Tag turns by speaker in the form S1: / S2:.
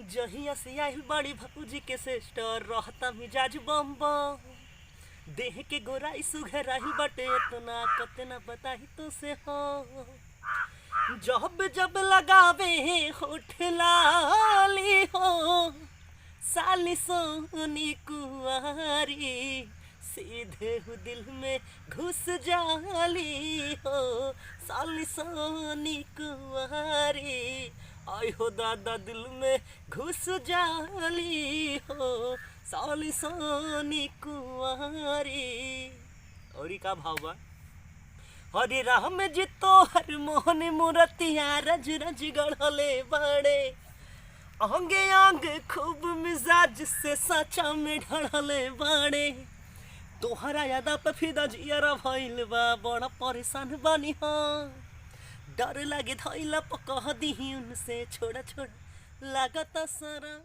S1: जहिया से आइल बड़ी भौजी के सिस्टर रहता मिजाज बम बम। देह के गोराई सुघराई बटे इतना कतना बताही तो से हो। जब जब लगावे होठ लाली हो साली सोनी कुंवारी सीधे हु दिल में घुस जाली हो साली सोनी कुंवारी। आई हो दादा दिल में घुस जाली हो साली सोनी कुंवारी। और का भाव बा हरे राम जी तोहर मोहन मूर्तिया रज रज गढ़ले बड़े अंगे अंग खूब मिजाज से सचा में ढड़ले बड़े। तोहरा यादा पे फिदा जियरा भइल बा बड़ा परेशान बानी हाँ। डर लागे धइला पकह दिही उनसे छोड़ा छोड़ा लागता सारा।